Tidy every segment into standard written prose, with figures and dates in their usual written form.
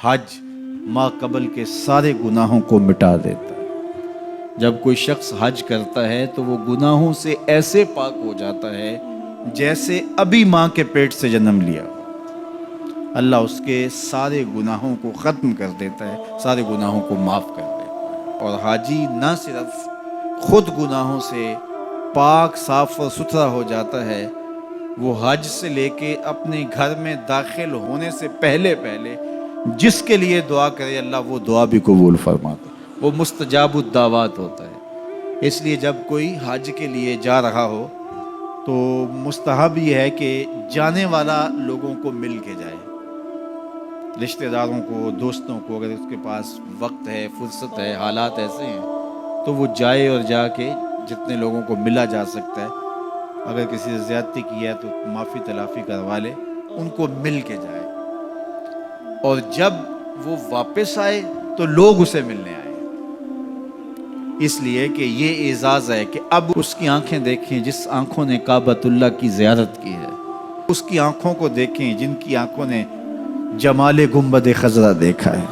حج ما قبل کے سارے گناہوں کو مٹا دیتا ہے۔ جب کوئی شخص حج کرتا ہے تو وہ گناہوں سے ایسے پاک ہو جاتا ہے جیسے ابھی ماں کے پیٹ سے جنم لیا۔ اللہ اس کے سارے گناہوں کو ختم کر دیتا ہے، سارے گناہوں کو معاف کر دیتا ہے۔ اور حاجی نہ صرف خود گناہوں سے پاک صاف اور ستھرا ہو جاتا ہے، وہ حج سے لے کے اپنے گھر میں داخل ہونے سے پہلے جس کے لیے دعا کرے اللہ وہ دعا بھی قبول فرماتا ہے، وہ مستجاب الدعوات ہوتا ہے۔ اس لیے جب کوئی حج کے لیے جا رہا ہو تو مستحب یہ ہے کہ جانے والا لوگوں کو مل کے جائے، رشتہ داروں کو، دوستوں کو، اگر اس کے پاس وقت ہے، فرصت ہے، حالات ایسے ہیں تو وہ جائے اور جا کے جتنے لوگوں کو ملا جا سکتا ہے، اگر کسی سے زیادتی کی ہے تو معافی تلافی کروا لے، ان کو مل کے جائے۔ اور جب وہ واپس آئے تو لوگ اسے ملنے آئے، اس لیے کہ یہ اعزاز ہے کہ اب اس کی آنکھیں دیکھیں جس آنکھوں نے کعبۃ اللہ کی زیارت کی ہے، اس کی آنکھوں کو دیکھیں جن کی آنکھوں نے جمال گنبد خضرا دیکھا ہے۔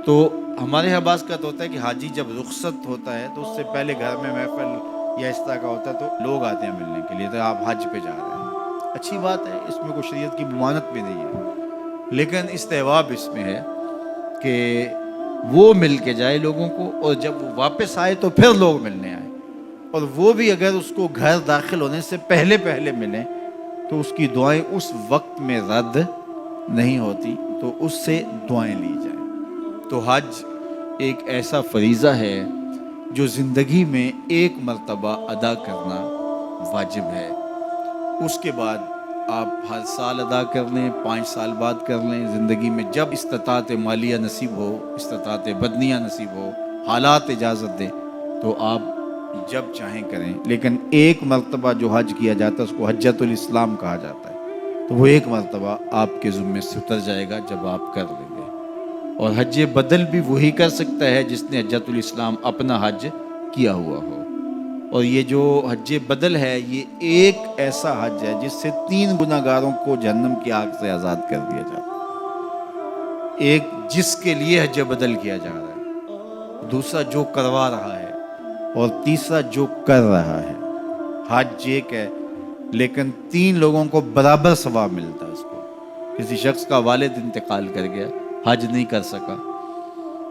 تو ہمارے یہاں بعض کا تو ہوتا ہے کہ حاجی جب رخصت ہوتا ہے تو اس سے پہلے گھر میں محفل یا اس طرح کا ہوتا ہے تو لوگ آتے ہیں ملنے کے لیے، تو آپ حج پہ جا رہے ہیں، اچھی بات ہے، اس میں کوئی شریعت کی ممانعت بھی نہیں ہے، لیکن استحباب اس میں ہے کہ وہ مل کے جائے لوگوں کو، اور جب وہ واپس آئے تو پھر لوگ ملنے آئے، اور وہ بھی اگر اس کو گھر داخل ہونے سے پہلے ملیں تو اس کی دعائیں اس وقت میں رد نہیں ہوتی، تو اس سے دعائیں لی جائیں۔ تو حج ایک ایسا فریضہ ہے جو زندگی میں ایک مرتبہ ادا کرنا واجب ہے، اس کے بعد آپ ہر سال ادا کر لیں، 5 سال بعد کر لیں، زندگی میں جب استطاعت مالیہ نصیب ہو، استطاعت بدنیہ نصیب ہو، حالات اجازت دیں تو آپ جب چاہیں کریں، لیکن ایک مرتبہ جو حج کیا جاتا ہے اس کو حجۃ الاسلام کہا جاتا ہے، تو وہ ایک مرتبہ آپ کے ذمے سے اتر جائے گا جب آپ کر لیں گے۔ اور حج بدل بھی وہی کر سکتا ہے جس نے حجۃ الاسلام اپنا حج کیا ہوا ہو، اور یہ جو حج بدل ہے یہ ایک ایسا حج ہے جس سے 3 گناہگاروں کو جہنم کی آگ سے آزاد کر دیا جاتا ہے۔ ایک جس کے لیے حج بدل کیا جا رہا ہے، دوسرا جو کروا رہا ہے، اور تیسرا جو کر رہا ہے۔ حج ایک ہے لیکن 3 لوگوں کو برابر ثواب ملتا ہے۔ اس کو کسی شخص کا والد انتقال کر گیا، حج نہیں کر سکا،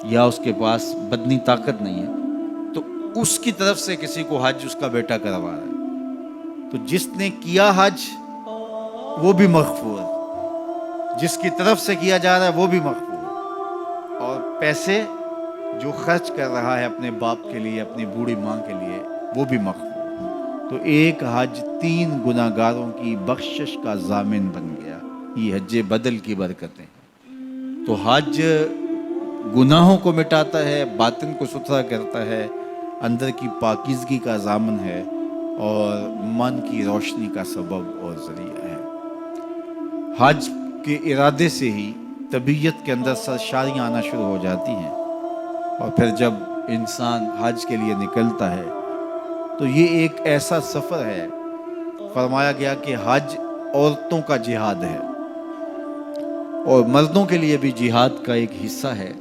یا اس کے پاس بدنی طاقت نہیں ہے، تو اس کی طرف سے کسی کو حج اس کا بیٹا کروا رہا ہے، تو جس نے کیا حج وہ بھی مغفور، جس کی طرف سے کیا جا رہا ہے وہ بھی مغفور، اور پیسے جو خرچ کر رہا ہے اپنے باپ کے لیے، اپنی بوڑھی ماں کے لیے، وہ بھی مغفور۔ تو ایک حج 3 گناہگاروں کی بخشش کا ضامن بن گیا، یہ حج بدل کی برکتیں۔ تو حج گناہوں کو مٹاتا ہے، باطن کو ستھرا کرتا ہے، اندر کی پاکیزگی کا ضامن ہے، اور من کی روشنی کا سبب اور ذریعہ ہے۔ حج کے ارادے سے ہی طبیعت کے اندر سرشاریاں آنا شروع ہو جاتی ہیں، اور پھر جب انسان حج کے لیے نکلتا ہے تو یہ ایک ایسا سفر ہے، فرمایا گیا کہ حج عورتوں کا جہاد ہے، اور مردوں کے لیے بھی جہاد کا ایک حصہ ہے،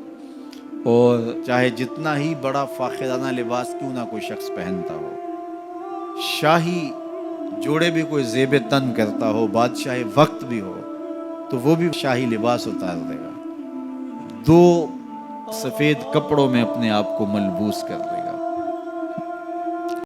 اور چاہے جتنا ہی بڑا فاخرانہ لباس کیوں نہ کوئی شخص پہنتا ہو، شاہی جوڑے بھی کوئی زیب تن کرتا ہو، بادشاہ وقت بھی ہو، تو وہ بھی شاہی لباس اتار دے گا، 2 سفید کپڑوں میں اپنے آپ کو ملبوس کر دے گا۔